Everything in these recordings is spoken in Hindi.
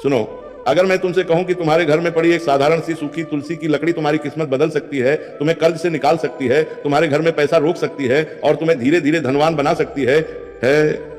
सुनो, अगर मैं तुमसे कहूं कि तुम्हारे घर में पड़ी एक साधारण सी सूखी तुलसी की लकड़ी तुम्हारी किस्मत बदल सकती है, तुम्हें कर्ज से निकाल सकती है, तुम्हारे घर में पैसा रोक सकती है और तुम्हें धीरे धीरे धनवान बना सकती है,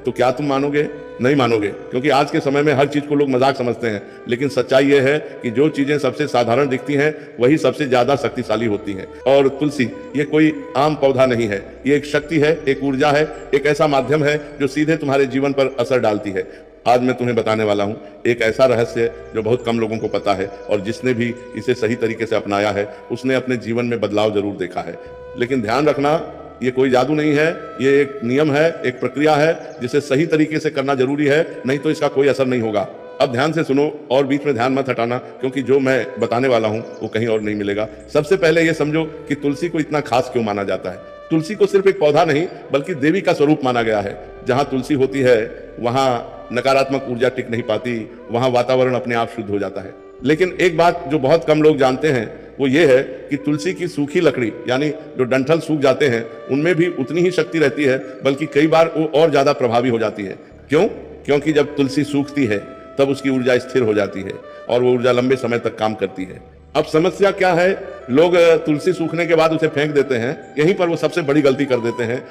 तो क्या तुम मानोगे? नहीं मानोगे, क्योंकि आज के समय में हर चीज को लोग मजाक समझते हैं। लेकिन सच्चाई यह है कि जो चीजें सबसे साधारण दिखती हैं वही सबसे ज्यादा शक्तिशाली होती हैं। और तुलसी ये कोई आम पौधा नहीं है, ये एक शक्ति है, एक ऊर्जा है, एक ऐसा माध्यम है जो सीधे तुम्हारे जीवन पर असर डालती है। आज मैं तुम्हें बताने वाला हूं एक ऐसा रहस्य जो बहुत कम लोगों को पता है, और जिसने भी इसे सही तरीके से अपनाया है उसने अपने जीवन में बदलाव जरूर देखा है। लेकिन ध्यान रखना, ये कोई जादू नहीं है, ये एक नियम है, एक प्रक्रिया है जिसे सही तरीके से करना जरूरी है, नहीं तो इसका कोई असर नहीं होगा। अब ध्यान से सुनो और बीच में ध्यान मत हटाना, क्योंकि जो मैं बताने वाला हूं वो कहीं और नहीं मिलेगा। सबसे पहले ये समझो कि तुलसी को इतना खास क्यों माना जाता है। तुलसी को सिर्फ एक पौधा नहीं बल्कि देवी का स्वरूप माना गया है। जहां तुलसी होती है वहां नकारात्मक ऊर्जा टिक नहीं पाती, वहां वातावरण अपने आप शुद्ध हो जाता है। लेकिन एक बात जो बहुत कम लोग जानते हैं वो ये है कि तुलसी की सूखी लकड़ी यानी जो डंठल सूख जाते हैं उनमें भी उतनी ही शक्ति रहती है, बल्कि कई बार वो और ज्यादा प्रभावी हो जाती है। क्यों? क्योंकि जब तुलसी सूखती है तब उसकी ऊर्जा स्थिर हो जाती है और वो ऊर्जा लंबे समय तक काम करती है। अब समस्या क्या है, लोग तुलसी सूखने के बाद उसे फेंक देते हैं। यहीं पर वो सबसे बड़ी गलती कर देते हैं।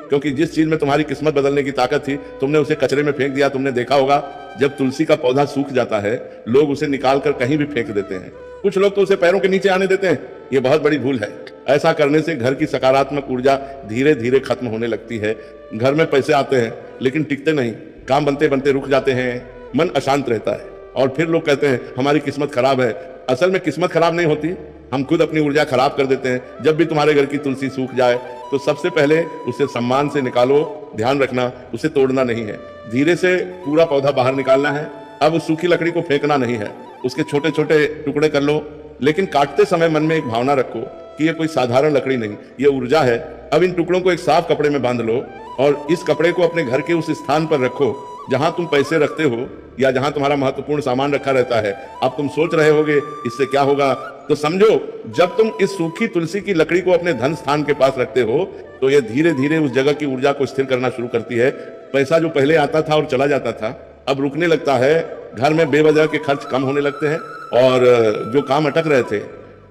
क्योंकि जिस चीज में तुम्हारी किस्मत बदलने की ताकत थी तुमने उसे कचरे में फेंक दिया। तुमने देखा होगा जब तुलसी का पौधा सूख जाता है लोग उसे निकाल कर कहीं भी फेंक देते हैं। कुछ लोग तो उसे पैरों के नीचे आने देते हैं। ये बहुत बड़ी भूल है। ऐसा करने से घर की सकारात्मक ऊर्जा धीरे धीरे खत्म होने लगती है। घर में पैसे आते हैं लेकिन टिकते नहीं, काम बनते बनते रुक जाते हैं, मन अशांत रहता है और फिर लोग कहते हैं हमारी किस्मत खराब है। असल में किस्मत खराब नहीं होती, हम खुद अपनी ऊर्जा खराब कर देते हैं। जब भी तुम्हारे घर की तुलसी सूख जाए तो सबसे पहले उसे सम्मान से निकालो। ध्यान रखना, उसे तोड़ना नहीं है, धीरे से पूरा पौधा बाहर निकालना है। अब उस सूखी लकड़ी को फेंकना नहीं है, उसके छोटे छोटे टुकड़े कर लो, लेकिन काटते समय मन में एक भावना रखो कि ये कोई साधारण लकड़ी नहीं, ये ऊर्जा है। अब इन टुकड़ों को एक साफ कपड़े में बांध लो और इस कपड़े को अपने घर के उस स्थान पर रखो जहां तुम पैसे रखते हो या जहां तुम्हारा महत्वपूर्ण सामान रखा रहता है। अब तुम सोच रहे होगे इससे क्या होगा, तो समझो जब तुम इस सूखी तुलसी की लकड़ी को अपने धन स्थान के पास रखते हो तो ये धीरे धीरे उस जगह की ऊर्जा को स्थिर करना शुरू करती है। पैसा जो पहले आता था और चला जाता था अब रुकने लगता है। घर में बेवजह के खर्च कम होने लगते हैं और जो काम अटक रहे थे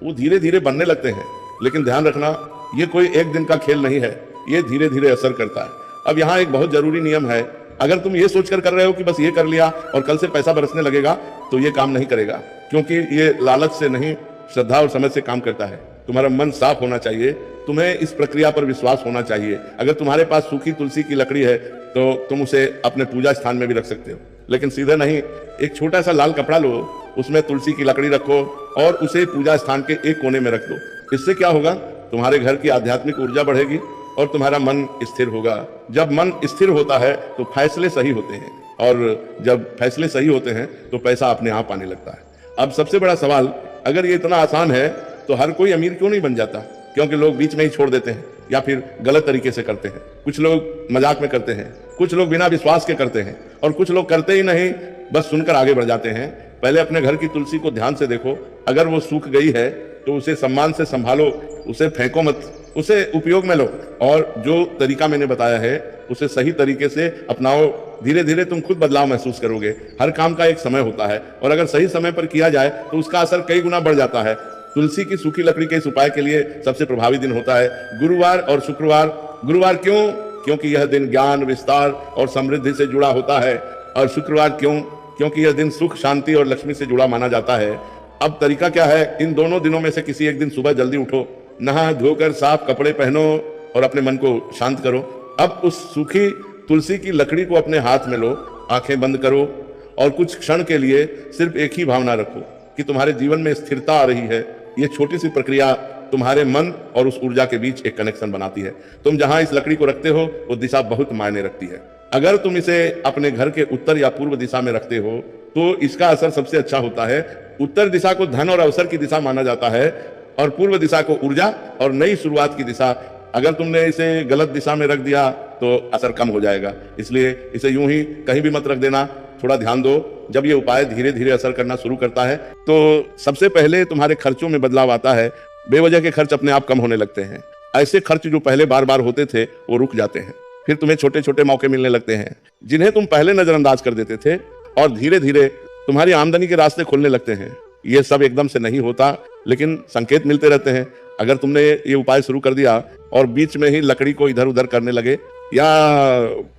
वो धीरे धीरे बनने लगते हैं। लेकिन ध्यान रखना, ये कोई एक दिन का खेल नहीं है, ये धीरे धीरे असर करता है। अब यहाँ एक बहुत जरूरी नियम है, अगर तुम ये सोचकर कर रहे हो कि बस ये कर लिया और कल से पैसा बरसने लगेगा तो ये काम नहीं करेगा, क्योंकि ये लालच से नहीं श्रद्धा और समझ से काम करता है। तुम्हारा मन साफ होना चाहिए, तुम्हें इस प्रक्रिया पर विश्वास होना चाहिए। अगर तुम्हारे पास सूखी तुलसी की लकड़ी है तो तुम उसे अपने पूजा स्थान में भी रख सकते हो, लेकिन सीधे नहीं। एक छोटा सा लाल कपड़ा लो, उसमें तुलसी की लकड़ी रखो और उसे पूजा स्थान के एक कोने में रख दो। इससे क्या होगा, तुम्हारे घर की आध्यात्मिक ऊर्जा बढ़ेगी और तुम्हारा मन स्थिर होगा। जब मन स्थिर होता है तो फैसले सही होते हैं, और जब फैसले सही होते हैं तो पैसा अपने आप आने लगता है। अब सबसे बड़ा सवाल, अगर ये इतना आसान है तो हर कोई अमीर क्यों नहीं बन जाता? क्योंकि लोग बीच में ही छोड़ देते हैं या फिर गलत तरीके से करते हैं। कुछ लोग मजाक में करते हैं, कुछ लोग बिना विश्वास के करते हैं और कुछ लोग करते ही नहीं, बस सुनकर आगे बढ़ जाते हैं। पहले अपने घर की तुलसी को ध्यान से देखो, अगर वो सूख गई है तो उसे सम्मान से संभालो, उसे फेंको मत, उसे उपयोग में लो और जो तरीका मैंने बताया है उसे सही तरीके से अपनाओ। धीरे धीरे तुम खुद बदलाव महसूस करोगे। हर काम का एक समय होता है और अगर सही समय पर किया जाए तो उसका असर कई गुना बढ़ जाता है। तुलसी की सूखी लकड़ी के इस उपाय के लिए सबसे प्रभावी दिन होता है गुरुवार और शुक्रवार। गुरुवार क्यों? क्योंकि यह दिन ज्ञान, विस्तार और समृद्धि से जुड़ा होता है। और शुक्रवार क्यों? क्योंकि यह दिन सुख, शांति और लक्ष्मी से जुड़ा माना जाता है। अब तरीका क्या है, इन दोनों दिनों में से किसी एक दिन सुबह जल्दी उठो, नहा धोकर साफ कपड़े पहनो और अपने मन को शांत करो। अब उस सूखी तुलसी की लकड़ी को अपने हाथ में लो, आंखें बंद करो और कुछ क्षण के लिए सिर्फ एक ही भावना रखो कि तुम्हारे जीवन में स्थिरता आ रही है। ये छोटी सी प्रक्रिया तुम्हारे मन और उस ऊर्जा के बीच एक कनेक्शन बनाती है। तुम जहां इस लकड़ी को रखते हो वो दिशा बहुत मायने रखती है। अगर तुम इसे अपने घर के उत्तर या पूर्व दिशा में रखते हो तो इसका असर सबसे अच्छा होता है। उत्तर दिशा को धन और अवसर की दिशा माना जाता है और पूर्व दिशा को ऊर्जा और नई शुरुआत की दिशा। अगर तुमने इसे गलत दिशा में रख दिया तो असर कम हो जाएगा, इसलिए इसे यूं ही कहीं भी मत रख देना। थोड़ा ध्यान दो। जब ये उपाय धीरे धीरे असर करना शुरू करता है तो सबसे पहले तुम्हारे खर्चों में बदलाव आता है। बेवजह के खर्च अपने आप कम होने लगते हैं। ऐसे खर्च जो पहले बार बार होते थे वो रुक जाते हैं। फिर तुम्हें छोटे छोटे मौके मिलने लगते हैं जिन्हें तुम पहले नजरअंदाज कर देते थे और धीरे धीरे तुम्हारी आमदनी के रास्ते खुलने लगते हैं। ये सब एकदम से नहीं होता, लेकिन संकेत मिलते रहते हैं। अगर तुमने ये उपाय शुरू कर दिया और बीच में ही लकड़ी को इधर उधर करने लगे या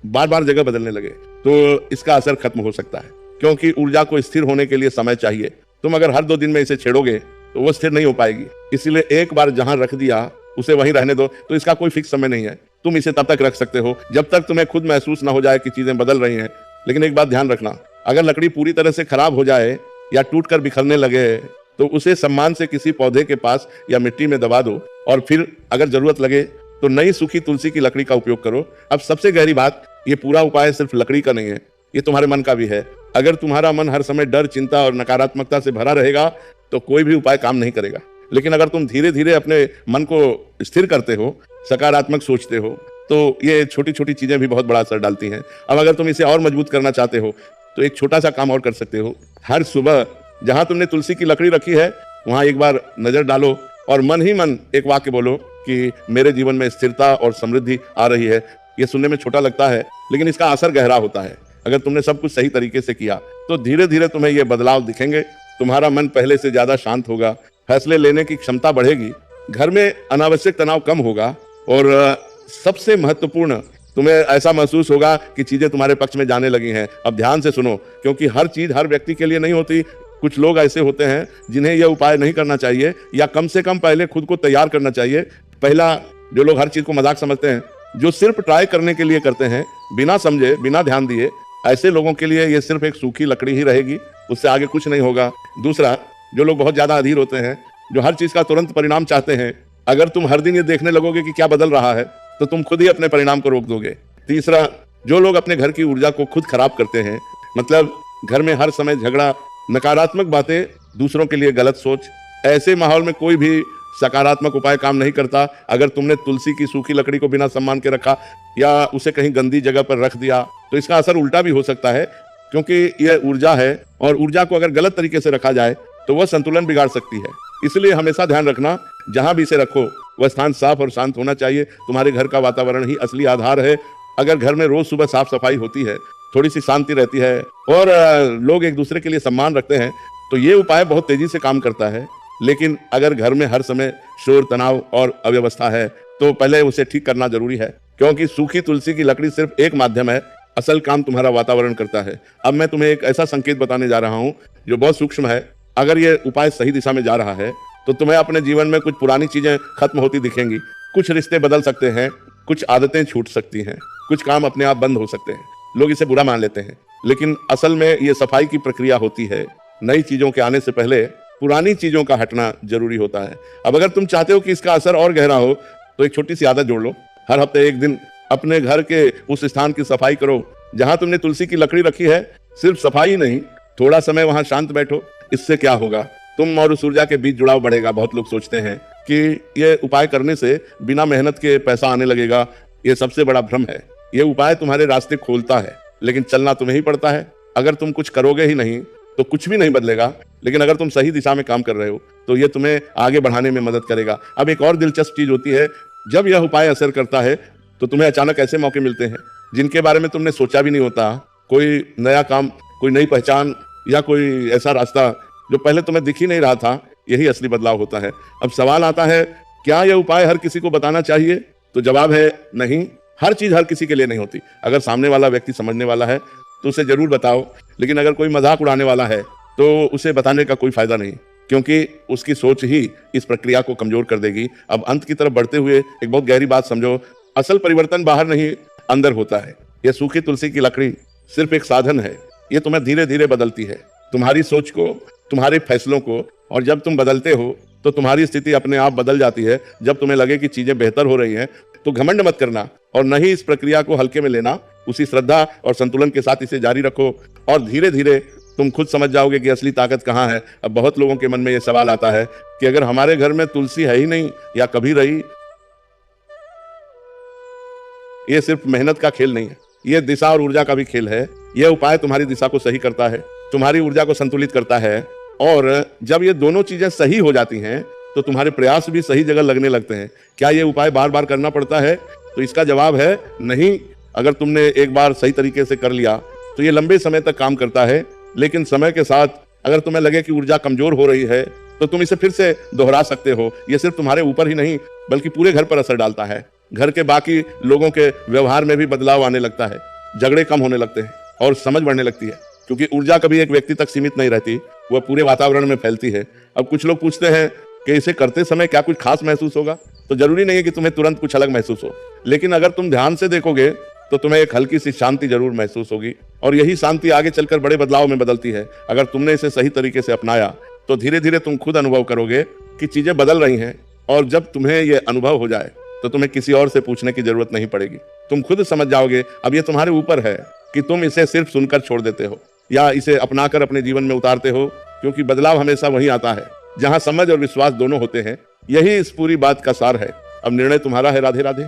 बार बार जगह बदलने लगे, तो इसका असर खत्म हो सकता है, क्योंकि ऊर्जा को स्थिर होने के लिए समय चाहिए। तुम अगर हर 2 दिन में इसे छेड़ोगे तो वो स्थिर नहीं हो पाएगी। इसीलिए एक बार जहां रख दिया उसे वहीं रहने दो। तो इसका कोई फिक्स समय नहीं है, तुम इसे तब तक रख सकते हो जब तक तुम्हें खुद महसूस ना हो जाए कि चीजें बदल रही हैं। लेकिन एक बात ध्यान रखना, अगर लकड़ी पूरी तरह से खराब हो जाए या टूट कर बिखरने लगे तो उसे सम्मान से किसी पौधे के पास या मिट्टी में दबा दो, और फिर अगर जरूरत लगे तो नई सूखी तुलसी की लकड़ी का उपयोग करो। अब सबसे गहरी बात, ये पूरा उपाय सिर्फ लकड़ी का नहीं है, ये तुम्हारे मन का भी है। अगर तुम्हारा मन हर समय डर, चिंता और नकारात्मकता से भरा रहेगा तो कोई भी उपाय काम नहीं करेगा। लेकिन अगर तुम धीरे धीरे अपने मन को स्थिर करते हो, सकारात्मक सोचते हो, तो ये छोटी छोटी चीजें भी बहुत बड़ा असर डालती हैं। अब अगर तुम इसे और मजबूत करना चाहते हो तो एक छोटा सा काम और कर सकते हो। हर सुबह जहां तुमने तुलसी की लकड़ी रखी है वहां एक बार नजर डालो और मन ही मन एक वाक्य बोलो कि मेरे जीवन में स्थिरता और समृद्धि आ रही है। ये सुनने में छोटा लगता है, लेकिन इसका असर गहरा होता है। अगर तुमने सब कुछ सही तरीके से किया तो धीरे धीरे तुम्हें ये बदलाव दिखेंगे। तुम्हारा मन पहले से ज्यादा शांत होगा, फैसले लेने की क्षमता बढ़ेगी, घर में अनावश्यक तनाव कम होगा, और सबसे महत्वपूर्ण, तुम्हें ऐसा महसूस होगा कि चीजें तुम्हारे पक्ष में जाने लगी हैं। अब ध्यान से सुनो, क्योंकि हर चीज हर व्यक्ति के लिए नहीं होती। कुछ लोग ऐसे होते हैं जिन्हें यह उपाय नहीं करना चाहिए, या कम से कम पहले खुद को तैयार करना चाहिए। पहला, जो लोग हर चीज को मजाक समझते हैं, जो सिर्फ ट्राई करने के लिए करते हैं, बिना समझे, बिना ध्यान दिए, ऐसे लोगों के लिए ये सिर्फ एक सूखी लकड़ी ही रहेगी, उससे आगे कुछ नहीं होगा। दूसरा, जो लोग बहुत ज्यादा अधीर होते हैं, जो हर चीज का तुरंत परिणाम चाहते हैं, अगर तुम हर दिन ये देखने लगोगे कि क्या बदल रहा है तो तुम खुद ही अपने परिणाम को रोक दोगे। तीसरा, जो लोग अपने घर की ऊर्जा को खुद खराब करते हैं, मतलब घर में हर समय झगड़ा, नकारात्मक बातें, दूसरों के लिए गलत सोच, ऐसे माहौल में कोई भी सकारात्मक उपाय काम नहीं करता। अगर तुमने तुलसी की सूखी लकड़ी को बिना सम्मान के रखा या उसे कहीं गंदी जगह पर रख दिया तो इसका असर उल्टा भी हो सकता है, क्योंकि यह ऊर्जा है और ऊर्जा को अगर गलत तरीके से रखा जाए तो वह संतुलन बिगाड़ सकती है। इसलिए हमेशा ध्यान रखना, जहां भी इसे रखो वह स्थान साफ और शांत होना चाहिए। तुम्हारे घर का वातावरण ही असली आधार है। अगर घर में रोज सुबह साफ सफाई होती है, थोड़ी सी शांति रहती है और लोग एक दूसरे के लिए सम्मान रखते हैं तो ये उपाय बहुत तेजी से काम करता है। लेकिन अगर घर में हर समय शोर, तनाव और अव्यवस्था है तो पहले उसे ठीक करना जरूरी है, क्योंकि सूखी तुलसी की लकड़ी सिर्फ एक माध्यम है, असल काम तुम्हारा वातावरण करता है। अब मैं तुम्हें एक ऐसा संकेत बताने जा रहा हूँ जो बहुत सूक्ष्म है। अगर ये उपाय सही दिशा में जा रहा है तो तुम्हें अपने जीवन में कुछ पुरानी चीजें खत्म होती दिखेंगी, कुछ रिश्ते बदल सकते हैं, कुछ आदतें छूट सकती हैं, कुछ काम अपने आप बंद हो सकते हैं। लोग इसे बुरा मान लेते हैं, लेकिन असल में ये सफाई की प्रक्रिया होती है। नई चीजों के आने से पहले पुरानी चीजों का हटना जरूरी होता है। अब अगर तुम चाहते हो कि इसका असर और गहरा हो तो एक छोटी सी आदत जोड़ लो। हर हफ्ते एक दिन अपने घर के उस स्थान की सफाई करो जहां तुमने तुलसी की लकड़ी रखी है। सिर्फ सफाई ही नहीं, थोड़ा समय वहां शांत बैठो। इससे क्या होगा, तुम और उस ऊर्जा के बीच जुड़ाव बढ़ेगा। बहुत लोग सोचते हैं कि ये उपाय करने से बिना मेहनत के पैसा आने लगेगा। ये सबसे बड़ा भ्रम है। ये उपाय तुम्हारे रास्ते खोलता है, लेकिन चलना तुम्हें ही पड़ता है। अगर तुम कुछ करोगे ही नहीं तो कुछ भी नहीं बदलेगा, लेकिन अगर तुम सही दिशा में काम कर रहे हो तो ये तुम्हें आगे बढ़ाने में मदद करेगा। अब एक और दिलचस्प चीज होती है, जब यह उपाय असर करता है तो तुम्हें अचानक ऐसे मौके मिलते हैं जिनके बारे में तुमने सोचा भी नहीं होता। कोई नया काम, कोई नई पहचान या कोई ऐसा रास्ता जो पहले तुम्हें दिख ही नहीं रहा था, यही असली बदलाव होता है। अब सवाल आता है, क्या यह उपाय हर किसी को बताना चाहिए? तो जवाब है नहीं। हर चीज हर किसी के लिए नहीं होती। अगर सामने वाला व्यक्ति समझने वाला है तो उसे जरूर बताओ, लेकिन अगर कोई मजाक उड़ाने वाला है तो उसे बताने का कोई फायदा नहीं, क्योंकि उसकी सोच ही इस प्रक्रिया को कमजोर कर देगी। अब अंत की तरफ बढ़ते हुए एक बहुत गहरी बात समझो, असल परिवर्तन बाहर नहीं अंदर होता है। यह सूखी तुलसी की लकड़ी सिर्फ एक साधन है। ये तुम्हें धीरे धीरे बदलती है, तुम्हारी सोच को, तुम्हारे फैसलों को, और जब तुम बदलते हो तो तुम्हारी स्थिति अपने आप बदल जाती है। जब तुम्हें लगे कि चीजें बेहतर हो रही हैं तो घमंड मत करना और न ही इस प्रक्रिया को हल्के में लेना। उसी श्रद्धा और संतुलन के साथ इसे जारी रखो और धीरे धीरे तुम खुद समझ जाओगे कि असली ताकत कहाँ है। अब बहुत लोगों के मन में यह सवाल आता है कि अगर हमारे घर में तुलसी है ही नहीं या कभी रही, ये सिर्फ मेहनत का खेल नहीं है, यह दिशा और ऊर्जा का भी खेल है। यह उपाय तुम्हारी दिशा को सही करता है, तुम्हारी ऊर्जा को संतुलित करता है, और जब ये दोनों चीजें सही हो जाती हैं तो तुम्हारे प्रयास भी सही जगह लगने लगते हैं। क्या ये उपाय बार बार करना पड़ता है? तो इसका जवाब है नहीं। अगर तुमने एक बार सही तरीके से कर लिया तो ये लंबे समय तक काम करता है। लेकिन समय के साथ अगर तुम्हें लगे कि ऊर्जा कमजोर हो रही है तो तुम इसे फिर से दोहरा सकते हो। यह सिर्फ तुम्हारे ऊपर ही नहीं बल्कि पूरे घर पर असर डालता है। घर के बाकी लोगों के व्यवहार में भी बदलाव आने लगता है, झगड़े कम होने लगते हैं और समझ बढ़ने लगती है, क्योंकि ऊर्जा कभी एक व्यक्ति तक सीमित नहीं रहती, वह पूरे वातावरण में फैलती है। अब कुछ लोग पूछते हैं कि इसे करते समय क्या कुछ खास महसूस होगा? तो जरूरी नहीं है कि तुम्हें तुरंत कुछ अलग महसूस हो, लेकिन अगर तुम ध्यान से देखोगे तो तुम्हें एक हल्की सी शांति जरूर महसूस होगी, और यही शांति आगे चलकर बड़े बदलाव में बदलती है। अगर तुमने इसे सही तरीके से अपनाया तो धीरे धीरे तुम खुद अनुभव करोगे कि चीजें बदल रही हैं, और जब तुम्हें यह अनुभव हो जाए तो तुम्हें किसी और से पूछने की जरूरत नहीं पड़ेगी। तुम खुद समझ जाओगे। अब यह तुम्हारे ऊपर है कि तुम इसे सिर्फ सुनकर छोड़ देते हो या इसे अपनाकर अपने जीवन में उतारते हो, क्योंकि बदलाव हमेशा वहीं आता है जहां समझ और विश्वास दोनों होते हैं। यही इस पूरी बात का सार है। अब निर्णय तुम्हारा है। राधे राधे।